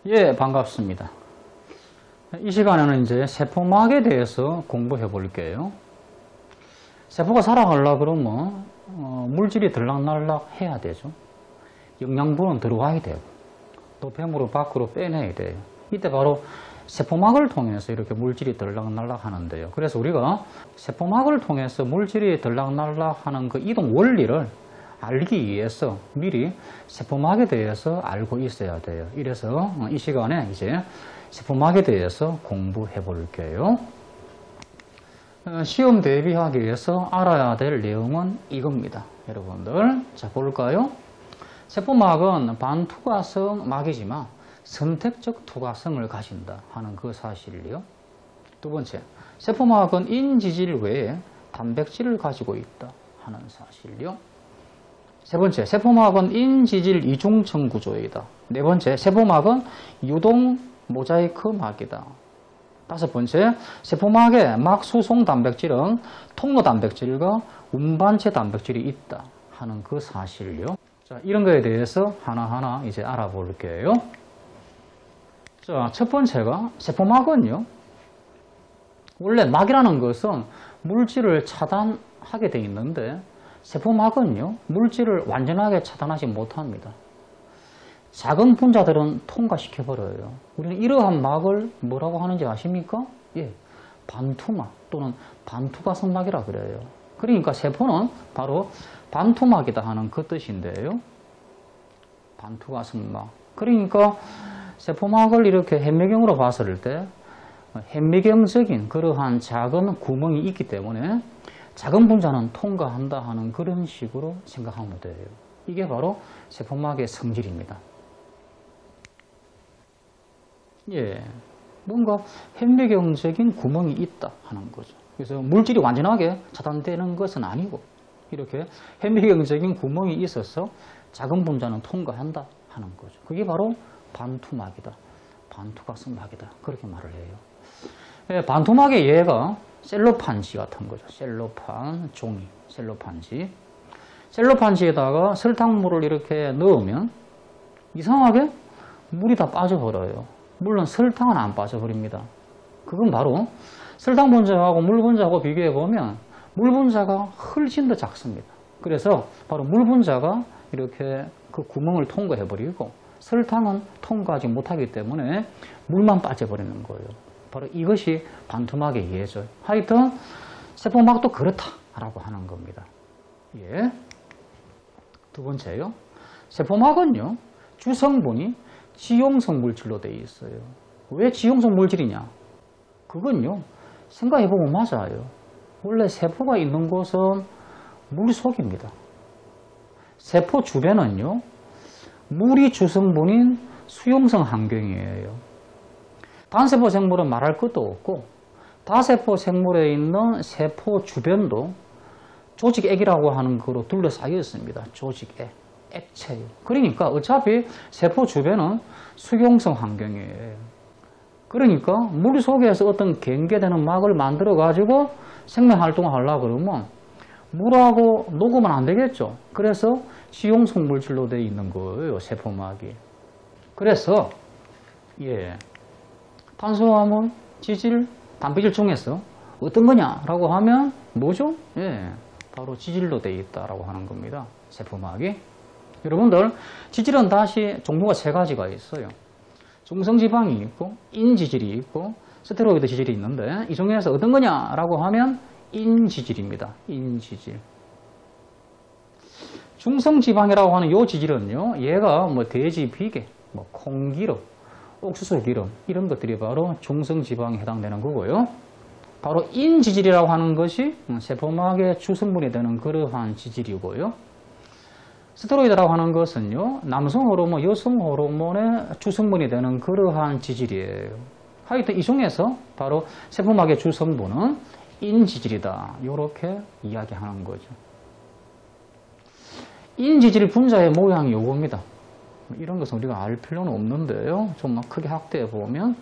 예, 반갑습니다. 이 시간에는 이제 세포막에 대해서 공부해 볼게요. 세포가 살아가려고 그러면 물질이 들락날락 해야 되죠. 영양분은 들어와야 되고 또 폐물을 밖으로 빼내야 돼요. 이때 바로 세포막을 통해서 이렇게 물질이 들락날락 하는데요. 그래서 우리가 세포막을 통해서 물질이 들락날락 하는 그 이동 원리를 알기 위해서 미리 세포막에 대해서 알고 있어야 돼요. 이래서 이 시간에 이제 세포막에 대해서 공부해 볼게요. 시험 대비하기 위해서 알아야 될 내용은 이겁니다. 여러분들, 자 볼까요? 세포막은 반투과성 막이지만 선택적 투과성을 가진다 하는 그 사실이요. 두 번째, 세포막은 인지질 외에 단백질을 가지고 있다 하는 사실이요. 세 번째, 세포막은 인지질 이중층 구조이다. 네 번째, 세포막은 유동 모자이크 막이다. 다섯 번째, 세포막의 막 수송 단백질은 통로 단백질과 운반체 단백질이 있다 하는 그 사실요. 자, 이런 거에 대해서 하나하나 이제 알아볼게요. 자, 첫 번째가 세포막은요. 원래 막이라는 것은 물질을 차단하게 되어 있는데 세포막은요, 물질을 완전하게 차단하지 못합니다. 작은 분자들은 통과시켜버려요. 우리는 이러한 막을 뭐라고 하는지 아십니까? 예, 반투막 또는 반투과성막이라 그래요. 그러니까 세포는 바로 반투막이다 하는 그 뜻인데요. 반투과성막. 그러니까 세포막을 이렇게 현미경으로 봤을 때 현미경적인 그러한 작은 구멍이 있기 때문에 작은 분자는 통과한다 하는 그런 식으로 생각하면 돼요. 이게 바로 세포막의 성질입니다. 예, 뭔가 현미경적인 구멍이 있다 하는 거죠. 그래서 물질이 완전하게 차단되는 것은 아니고 이렇게 현미경적인 구멍이 있어서 작은 분자는 통과한다 하는 거죠. 그게 바로 반투막이다, 반투과성막이다 그렇게 말을 해요. 예, 반투막의 예가 셀로판지 같은 거죠. 셀로판, 종이, 셀로판지. 셀로판지에다가 설탕물을 이렇게 넣으면 이상하게 물이 다 빠져버려요. 물론 설탕은 안 빠져버립니다. 그건 바로 설탕 분자하고 물 분자하고 비교해 보면 물 분자가 훨씬 더 작습니다. 그래서 바로 물 분자가 이렇게 그 구멍을 통과해 버리고 설탕은 통과하지 못하기 때문에 물만 빠져버리는 거예요. 바로 이것이 반투막의 예죠. 하여튼 세포막도 그렇다라고 하는 겁니다. 예. 두 번째요. 세포막은요. 주성분이 지용성 물질로 되어 있어요. 왜 지용성 물질이냐? 그건요. 생각해보면 맞아요. 원래 세포가 있는 곳은 물속입니다. 세포 주변은요. 물이 주성분인 수용성 환경이에요. 단세포 생물은 말할 것도 없고 다세포 생물에 있는 세포 주변도 조직액이라고 하는 거로 둘러싸여 있습니다. 조직액, 액체요. 그러니까 어차피 세포 주변은 수용성 환경이에요. 그러니까 물 속에서 어떤 경계되는 막을 만들어 가지고 생명활동을 하려고 그러면 물하고 녹으면 안 되겠죠. 그래서 지용성 물질로 되어 있는 거예요. 세포막이. 그래서 예. 탄수화물, 지질, 단백질 중에서 어떤 거냐라고 하면 뭐죠? 예, 바로 지질로 되어 있다라고 하는 겁니다. 세포막이. 여러분들, 지질은 다시 종류가 세 가지가 있어요. 중성지방이 있고, 인지질이 있고, 스테로이드 지질이 있는데 이 중에서 어떤 거냐라고 하면 인지질입니다. 인지질. 중성지방이라고 하는 이 지질은요, 얘가 뭐 돼지 비계, 뭐 콩기름, 옥수수 기름 이런 것들이 바로 중성지방에 해당되는 거고요. 바로 인지질이라고 하는 것이 세포막의 주성분이 되는 그러한 지질이고요. 스테로이드라고 하는 것은요. 남성 호르몬, 여성 호르몬의 주성분이 되는 그러한 지질이에요. 하여튼 이 중에서 바로 세포막의 주성분은 인지질이다. 이렇게 이야기하는 거죠. 인지질 분자의 모양이 요겁니다. 이런 것은 우리가 알 필요는 없는데요. 좀 크게 확대해 보면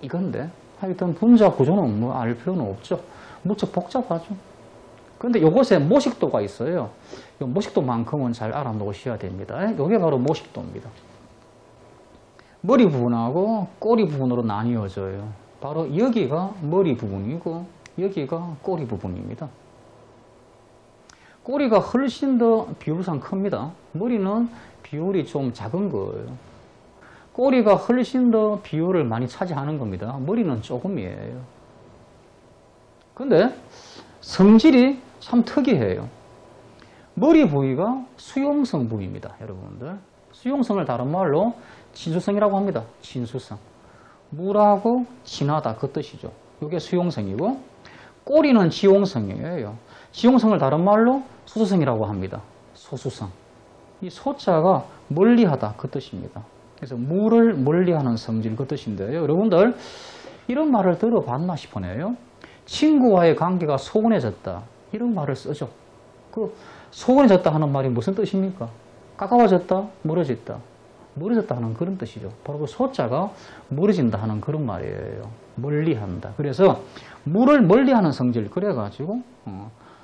이건데 하여튼 분자 구조는 뭐 알 필요는 없죠. 무척 복잡하죠. 그런데 이것에 모식도가 있어요. 이 모식도만큼은 잘 알아놓으셔야 됩니다. 이게 바로 모식도입니다. 머리 부분하고 꼬리 부분으로 나뉘어져요. 바로 여기가 머리 부분이고 여기가 꼬리 부분입니다. 꼬리가 훨씬 더 비율상 큽니다. 머리는 비율이 좀 작은 거예요. 꼬리가 훨씬 더 비율을 많이 차지하는 겁니다. 머리는 조금이에요. 근데 성질이 참 특이해요. 머리 부위가 수용성 부위입니다. 여러분들. 수용성을 다른 말로 친수성이라고 합니다. 친수성. 물하고 친하다 그 뜻이죠. 이게 수용성이고 꼬리는 지용성이에요. 지용성을 다른 말로 소수성이라고 합니다. 소수성. 이 소자가 멀리하다 그 뜻입니다. 그래서 물을 멀리하는 성질 그 뜻인데요. 여러분들 이런 말을 들어봤나 싶으네요. 친구와의 관계가 소원해졌다. 이런 말을 쓰죠. 그 소원해졌다 하는 말이 무슨 뜻입니까? 가까워졌다, 멀어졌다. 멀어졌다 하는 그런 뜻이죠. 바로 그 소자가 멀어진다 하는 그런 말이에요. 멀리한다. 그래서 물을 멀리하는 성질 그래가지고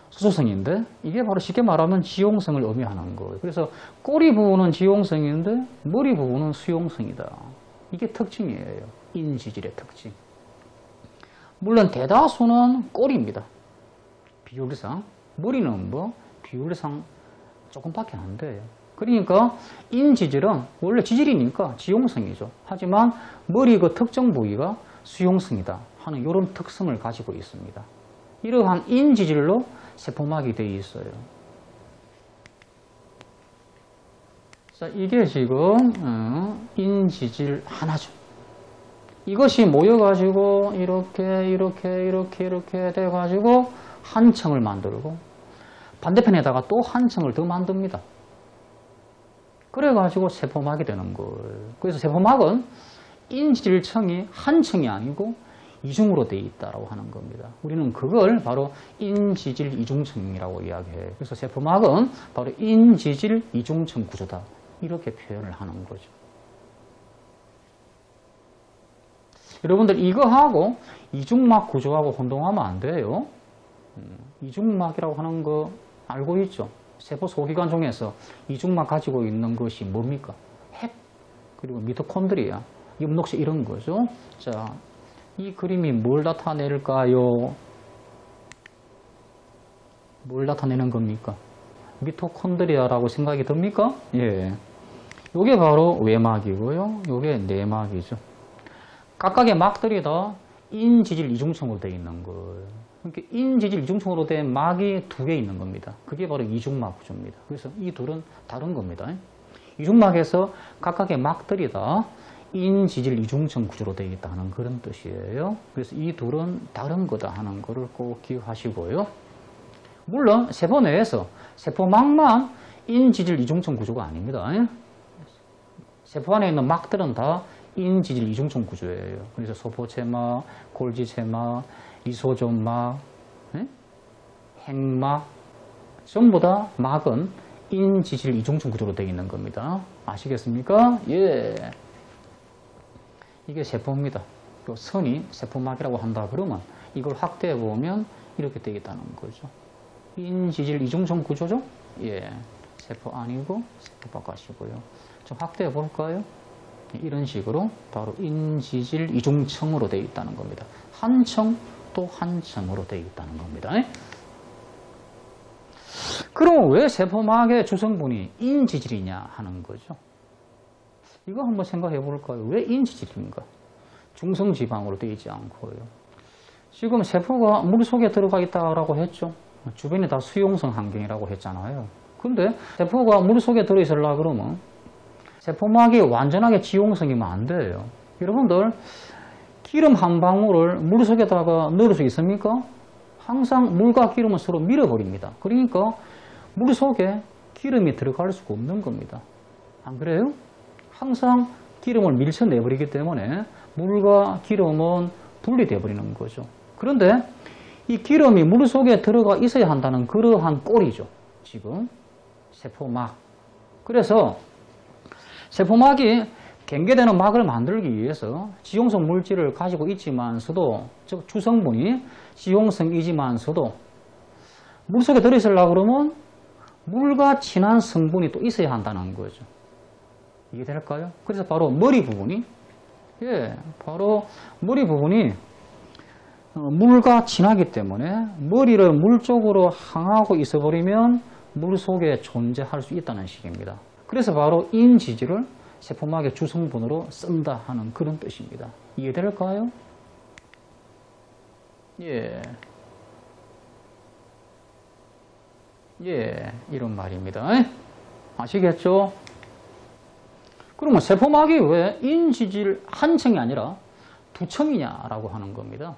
수소성인데 이게 바로 쉽게 말하면 지용성을 의미하는 거예요. 그래서 꼬리 부분은 지용성인데 머리 부분은 수용성이다. 이게 특징이에요. 인지질의 특징. 물론 대다수는 꼬리입니다. 비율상. 머리는 뭐 비율상 조금밖에 안 돼요. 그러니까 인지질은 원래 지질이니까 지용성이죠. 하지만 머리 그 특정 부위가 수용성이다 하는 이런 특성을 가지고 있습니다. 이러한 인지질로 세포막이 되어 있어요. 자, 이게 지금 인지질 하나죠. 이것이 모여가지고 이렇게 돼가지고 한 층을 만들고 반대편에다가 또 한 층을 더 만듭니다. 그래가지고 세포막이 되는 거예요. 그래서 세포막은 인지질층이 한 층이 아니고 이중으로 되어 있다고 하는 겁니다. 우리는 그걸 바로 인지질 이중층이라고 이야기해요. 그래서 세포막은 바로 인지질 이중층 구조다. 이렇게 표현을 하는 거죠. 여러분들 이거하고 이중막 구조하고 혼동하면 안 돼요. 이중막이라고 하는 거 알고 있죠? 세포 소기관 중에서 이중막 가지고 있는 것이 뭡니까? 핵, 그리고 미토콘드리아, 엽록시 이런 거죠. 자, 이 그림이 뭘 나타낼까요? 뭘 나타내는 겁니까? 미토콘드리아라고 생각이 듭니까? 예. 요게 바로 외막이고요. 요게 내막이죠. 각각의 막들이 다 인지질 이중층으로 되어 있는 거예요. 그러니까 인지질 이중층으로 된 막이 두 개 있는 겁니다. 그게 바로 이중막 구조입니다. 그래서 이 둘은 다른 겁니다. 이중막에서 각각의 막들이 다 인지질 이중층 구조로 되어 있다는 그런 뜻이에요. 그래서 이 둘은 다른 거다 하는 거를 꼭 기억하시고요. 물론 세포 내에서 세포막만 인지질 이중층 구조가 아닙니다. 세포 안에 있는 막들은 다 인지질 이중층 구조예요. 그래서 소포체막, 골지체막, 이소존막, 핵막 전부 다 막은 인지질 이중층 구조로 되어 있는 겁니다. 아시겠습니까? 예. 이게 세포입니다. 그 선이 세포막이라고 한다 그러면 이걸 확대해 보면 이렇게 되어 있다는 거죠. 인지질 이중층 구조죠? 예. 세포 아니고 세포 바깥이고요. 좀 확대해 볼까요? 이런 식으로 바로 인지질 이중층으로 되어 있다는 겁니다. 한 층 또 한 층으로 되어 있다는 겁니다. 그럼 왜 세포막의 주성분이 인지질이냐 하는 거죠. 이거 한번 생각해 볼까요? 왜 인지질인가? 중성지방으로 되어 있지 않고요. 지금 세포가 물속에 들어가 있다고 했죠. 주변이 다 수용성 환경이라고 했잖아요. 근데 세포가 물속에 들어있으려고 그러면 세포막이 완전하게 지용성이면 안 돼요. 여러분들 기름 한 방울을 물속에다가 넣을 수 있습니까? 항상 물과 기름은 서로 밀어버립니다. 그러니까 물속에 기름이 들어갈 수가 없는 겁니다. 안 그래요? 항상 기름을 밀쳐내버리기 때문에 물과 기름은 분리되어 버리는 거죠. 그런데 이 기름이 물속에 들어가 있어야 한다는 그러한 꼴이죠. 지금 세포막. 그래서 세포막이 경계되는 막을 만들기 위해서 지용성 물질을 가지고 있지만서도, 즉 주성분이 지용성이지만서도 물속에 들어있으려고 그러면 물과 친한 성분이 또 있어야 한다는 거죠. 이해될까요? 그래서 바로 머리 부분이, 바로 머리 부분이 물과 친하기 때문에 머리를 물 쪽으로 향하고 있어버리면 물 속에 존재할 수 있다는 식입니다. 그래서 바로 인지질을 세포막의 주성분으로 쓴다 하는 그런 뜻입니다. 이해될까요? 이런 말입니다. 아시겠죠? 그러면 세포막이 왜 인지질 한 층이 아니라 두 층이냐라고 하는 겁니다.